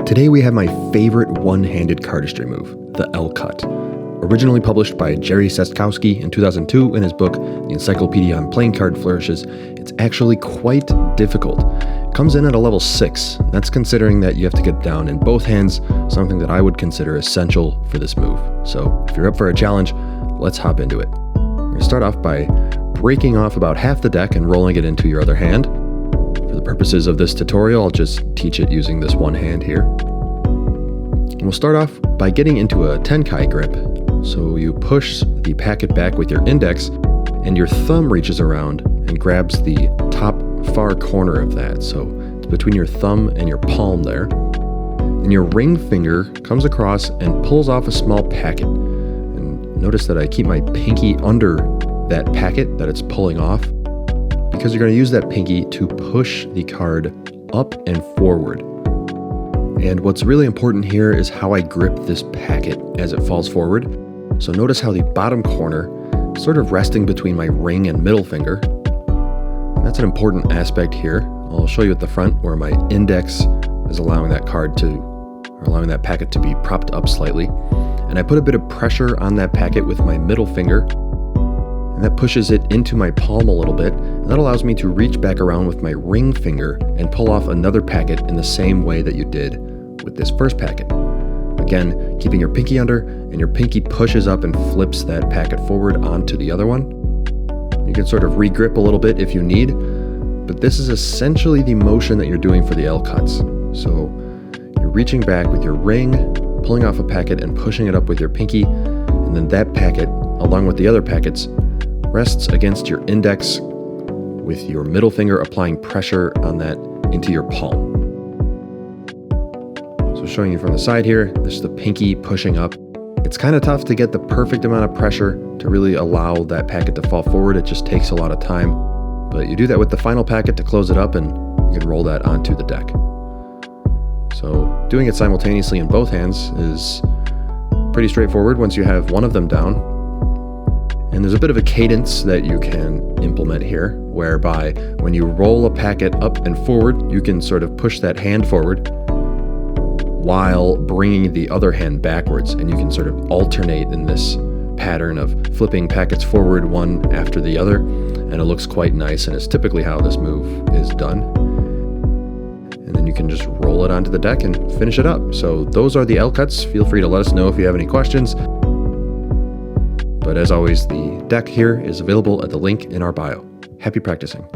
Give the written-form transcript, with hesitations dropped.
Today we have my favorite one-handed cardistry move, the L cut. Originally published by Jerry Sestkowski in 2002 in his book, The Encyclopedia on Playing Card Flourishes, it's actually quite difficult. It comes in at a level 6. That's considering that you have to get down in both hands, something that I would consider essential for this move. So if you're up for a challenge, let's hop into it. We're going to start off by breaking off about half the deck and rolling it into your other hand. For the purposes of this tutorial, I'll just teach it using this one hand here. And we'll start off by getting into a tenkai grip. So you push the packet back with your index, and your thumb reaches around and grabs the top far corner of that. So it's between your thumb and your palm there. And your ring finger comes across and pulls off a small packet. And notice that I keep my pinky under that packet that it's pulling off, because you're going to use that pinky to push the card up and forward. And what's really important here is how I grip this packet as it falls forward. So notice how the bottom corner is sort of resting between my ring and middle finger. And that's an important aspect here. I'll show you at the front where my index is allowing that packet to be propped up slightly. And I put a bit of pressure on that packet with my middle finger, and that pushes it into my palm a little bit, and that allows me to reach back around with my ring finger and pull off another packet in the same way that you did with this first packet. Again, keeping your pinky under, and your pinky pushes up and flips that packet forward onto the other one. You can sort of re-grip a little bit if you need, but this is essentially the motion that you're doing for the L cuts. So you're reaching back with your ring, pulling off a packet and pushing it up with your pinky, and then that packet, along with the other packets, rests against your index with your middle finger applying pressure on that into your palm. So showing you from the side here, this is the pinky pushing up. It's kind of tough to get the perfect amount of pressure to really allow that packet to fall forward. It just takes a lot of time. But you do that with the final packet to close it up, and you can roll that onto the deck. So doing it simultaneously in both hands is pretty straightforward once you have one of them down. And there's a bit of a cadence that you can implement here, whereby when you roll a packet up and forward, you can sort of push that hand forward while bringing the other hand backwards. And you can sort of alternate in this pattern of flipping packets forward one after the other. And it looks quite nice, and it's typically how this move is done. And then you can just roll it onto the deck and finish it up. So those are the L cuts. Feel free to let us know if you have any questions. But as always, the deck here is available at the link in our bio. Happy practicing.